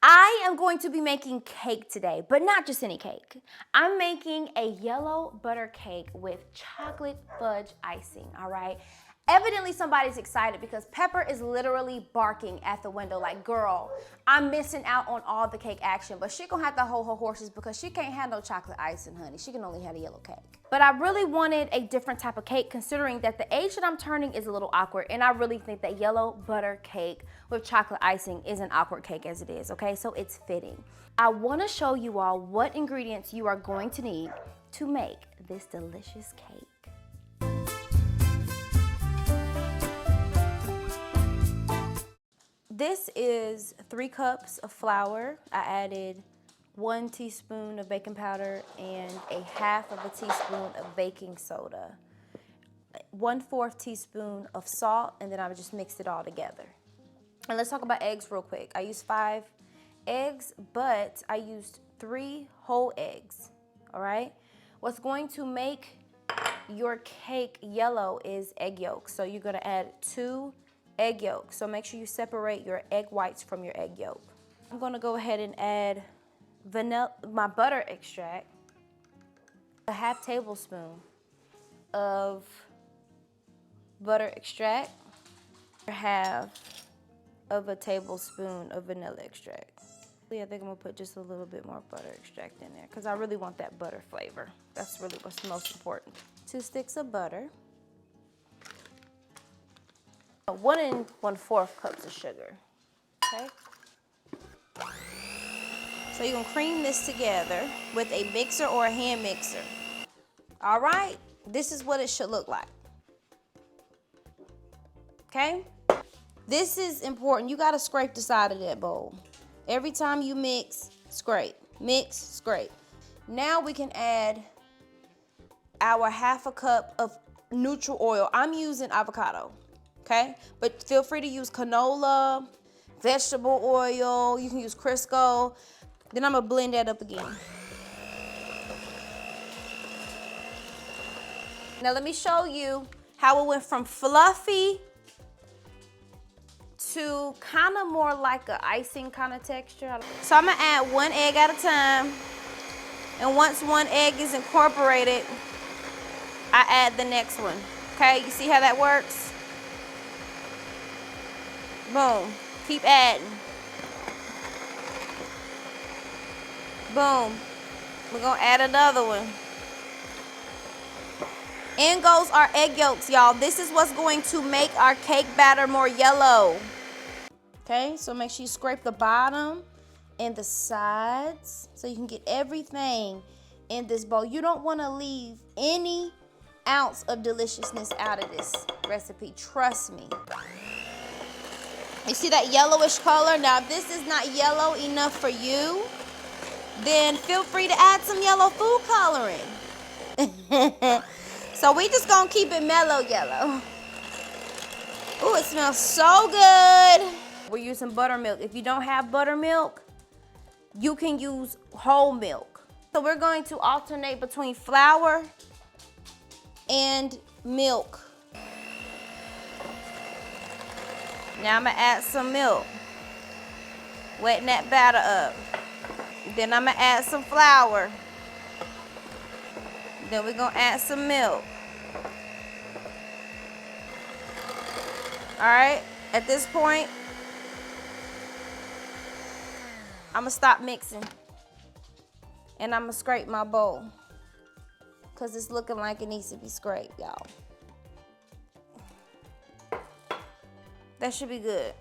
I am going to be making cake today, but not just any cake. I'm making a yellow butter cake with chocolate fudge icing, all right? Evidently somebody's excited because Pepper is literally barking at the window like, girl, I'm missing out on all the cake action, but she gonna have to hold her horses because she can't have no chocolate icing, honey. She can only have a yellow cake. But I really wanted a different type of cake considering that the age that I'm turning is a little awkward, and I really think that yellow butter cake with chocolate icing is an awkward cake as it is, okay? So it's fitting. I wanna show you all what ingredients you are going to need to make this delicious cake. This is 3 cups of flour. I added 1 teaspoon of baking powder and a half of a teaspoon of baking soda, 1/4 teaspoon of salt, and then I would just mix it all together. And let's talk about eggs real quick. I used 5 eggs, but I used 3 whole eggs, all right? What's going to make your cake yellow is egg yolks. So you're gonna add 2 egg yolks. So make sure you separate your egg whites from your egg yolk. I'm gonna go ahead and add my butter extract, a half tablespoon of butter extract, half of a tablespoon of vanilla extract. I think I'm gonna put just a little bit more butter extract in there because I really want that butter flavor. That's really what's most important. 2 sticks of butter. 1 1/4 cups of sugar, okay? So you're gonna cream this together with a mixer or a hand mixer. All right, this is what it should look like, okay? This is important. You gotta scrape the side of that bowl. Every time you mix, scrape, mix, scrape. Now we can add our 1/2 cup of neutral oil. I'm using avocado, okay? But feel free to use canola, vegetable oil, you can use Crisco. Then I'm gonna blend that up again. Now let me show you how it went from fluffy to kind of more like an icing kind of texture. So I'm gonna add 1 egg at a time. And once 1 egg is incorporated, I add the next one. Okay, you see how that works? Boom, keep adding. Boom, we're gonna add another one. In goes our egg yolks, y'all. This is what's going to make our cake batter more yellow. Okay, so make sure you scrape the bottom and the sides so you can get everything in this bowl. You don't want to leave any ounce of deliciousness out of this recipe, trust me. You see that yellowish color? Now, if this is not yellow enough for you, then feel free to add some yellow food coloring. So we just gonna keep it mellow yellow. Ooh, it smells so good. We're using buttermilk. If you don't have buttermilk, you can use whole milk. So we're going to alternate between flour and milk. Now I'm gonna add some milk. Wetting that batter up. Then I'm gonna add some flour. Then we're gonna add some milk. All right, at this point, I'm gonna stop mixing and I'm gonna scrape my bowl because it's looking like it needs to be scraped, y'all. That should be good.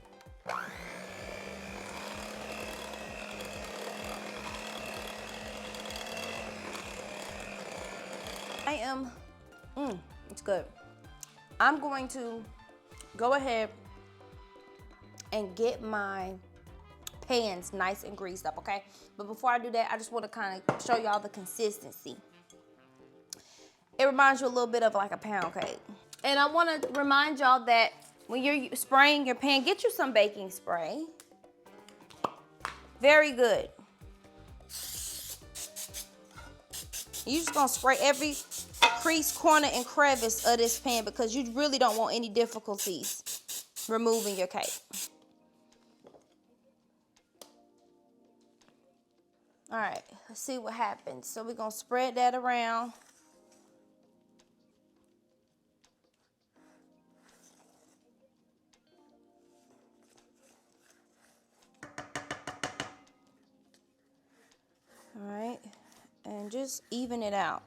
It's good. I'm going to go ahead and get my pans nice and greased up, okay? But before I do that, I just want to kind of show y'all the consistency. It reminds you a little bit of like a pound cake. And I want to remind y'all that when you're spraying your pan, get you some baking spray. Very good. You're just gonna spray every crease, corner, and crevice of this pan because you really don't want any difficulties removing your cake. All right, let's see what happens. So we're gonna spread that around. All right, and just even it out.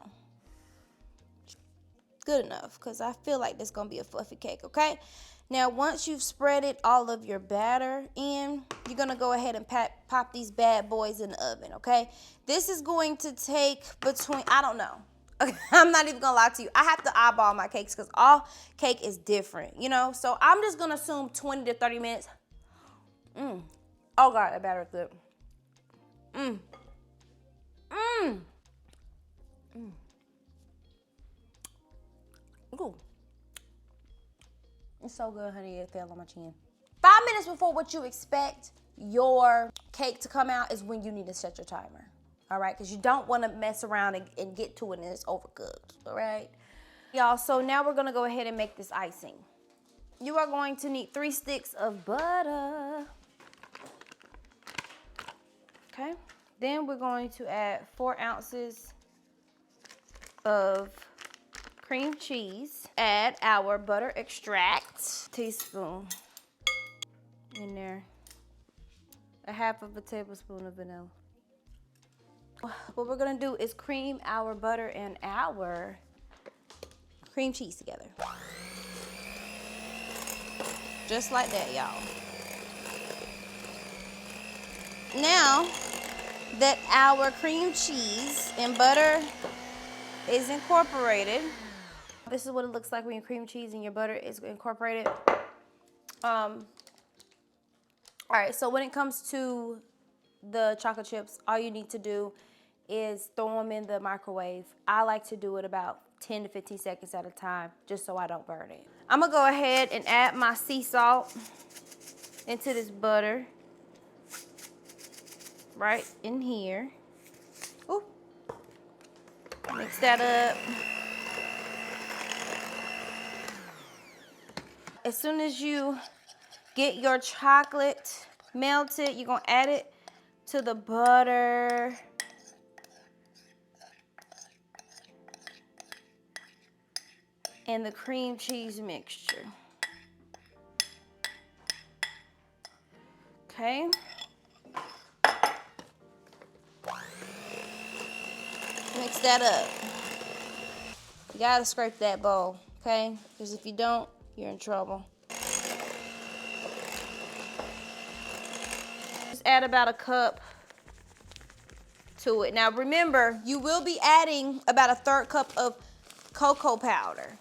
Good enough, because I feel like this is gonna be a fluffy cake, okay? Now, once you've spreaded all of your batter in, you're gonna go ahead and pop these bad boys in the oven, okay? This is going to take between, I don't know. Okay, I'm not even gonna lie to you. I have to eyeball my cakes because all cake is different, you know? So I'm just gonna assume 20 to 30 minutes. Oh God, that batter is good. Mmm. Mmm. Ooh. It's so good, honey. It fell on my chin. 5 minutes before what you expect your cake to come out is when you need to set your timer. All right, because you don't want to mess around and get to it and it's overcooked. All right, y'all. So now we're gonna go ahead and make this icing. You are going to need 3 sticks of butter. Okay. Then we're going to add 4 ounces of cream cheese. Add our butter extract, teaspoon in there. A half of a tablespoon of vanilla. What we're gonna do is cream our butter and our cream cheese together. Just like that, y'all. Now that our cream cheese and butter is incorporated, this is what it looks like when your cream cheese and your butter is incorporated. All right, so when it comes to the chocolate chips, all you need to do is throw them in the microwave. I like to do it about 10 to 15 seconds at a time, just so I don't burn it. I'm gonna go ahead and add my sea salt into this butter right in here. Ooh. Mix that up. As soon as you get your chocolate melted, you're gonna add it to the butter. And the cream cheese mixture. Okay. Mix that up. You gotta scrape that bowl, okay? Because if you don't, you're in trouble. Just add about a cup to it. Now remember, you will be adding about a 1/3 cup of cocoa powder.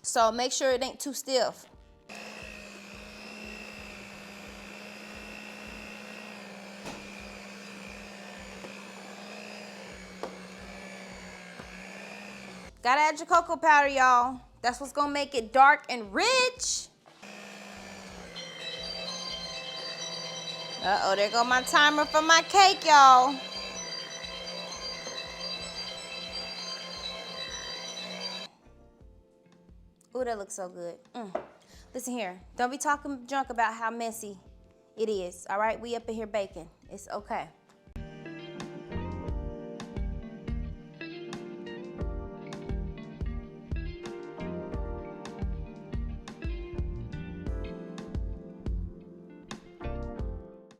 So make sure it ain't too stiff. Gotta add your cocoa powder, y'all. That's what's gonna make it dark and rich. Uh-oh, there go my timer for my cake, y'all. Ooh, that looks so good. Listen here, don't be talking junk about how messy it is, all right? We up in here baking. It's okay.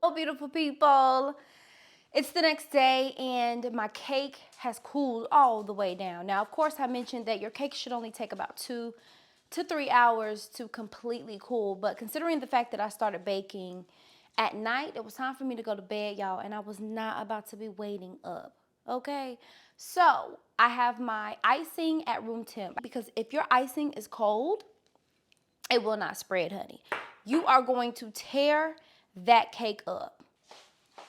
Oh, beautiful people. It's the next day and my cake has cooled all the way down. Now, of course, I mentioned that your cake should only take about 2 to 3 hours to completely cool. But considering the fact that I started baking at night, it was time for me to go to bed, y'all, and I was not about to be waiting up, okay? So I have my icing at room temp because if your icing is cold, it will not spread, honey. You are going to tear that cake up.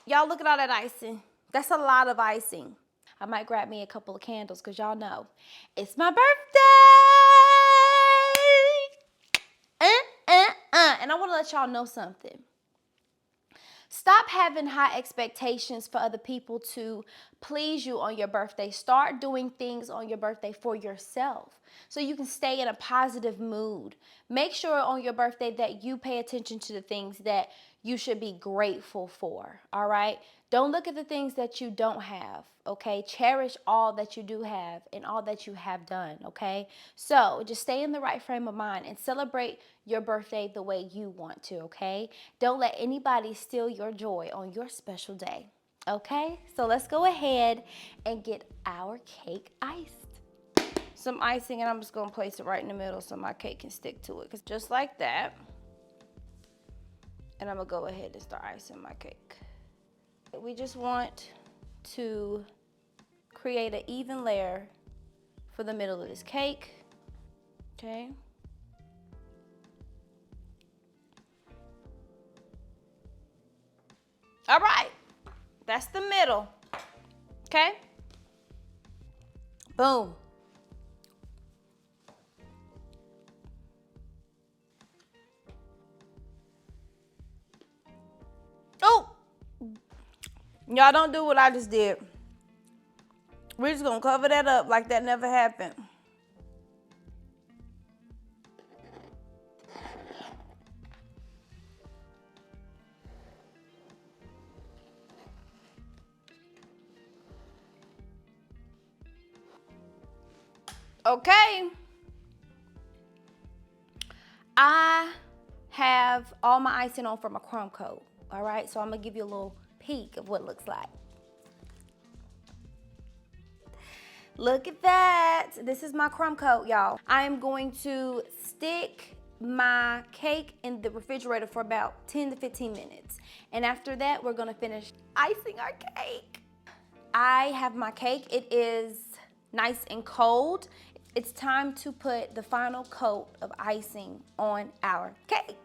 Y'all look at all that icing. That's a lot of icing. I might grab me a couple of candles because y'all know it's my birthday. And I want to let y'all know something. Stop having high expectations for other people to please you on your birthday. Start doing things on your birthday for yourself so you can stay in a positive mood. Make sure on your birthday that you pay attention to the things that you should be grateful for, all right? Don't look at the things that you don't have, okay? Cherish all that you do have and all that you have done, okay? So just stay in the right frame of mind and celebrate your birthday the way you want to, okay? Don't let anybody steal your joy on your special day, okay? So let's go ahead and get our cake iced. Some icing, and I'm just gonna place it right in the middle so my cake can stick to it, just like that. And I'm gonna go ahead and start icing my cake. We just want to create an even layer for the middle of this cake, okay? All right, that's the middle, okay? Boom. Oh, y'all don't do what I just did. We're just gonna cover that up like that never happened. Okay. I have all my icing on for my crumb coat, all right? So I'm gonna give you a little peek of what it looks like. Look at that. This is my crumb coat, y'all. I am going to stick my cake in the refrigerator for about 10 to 15 minutes. And after that, we're gonna finish icing our cake. I have my cake. It is nice and cold. It's time to put the final coat of icing on our cake.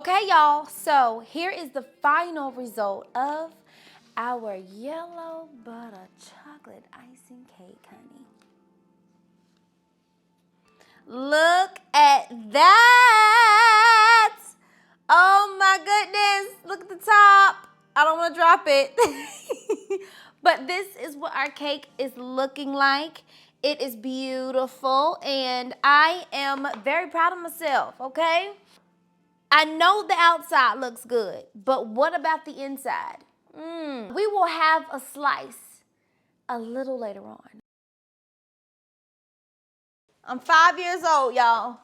Okay, y'all, so here is the final result of our yellow butter chocolate icing cake, honey. Look at that. Oh my goodness, look at the top. I don't want to drop it. But this is what our cake is looking like. It is beautiful, and I am very proud of myself, okay? I know the outside looks good, but what about the inside? We will have a slice a little later on. I'm 5 years old, y'all.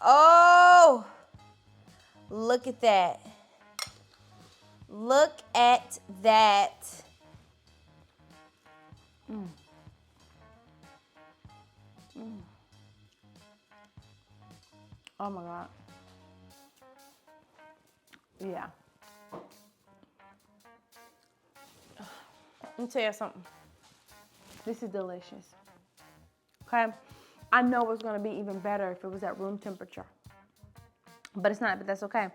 Oh, look at that. Look at that. Oh my God. Yeah. Let me tell you something. This is delicious. Okay? I know it's gonna be even better if it was at room temperature. But it's not, but that's okay.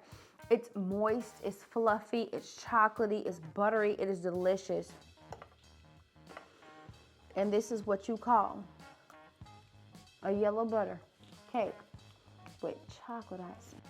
It's moist, it's fluffy, it's chocolatey, it's buttery, it is delicious. And this is what you call a yellow butter cake with chocolate icing.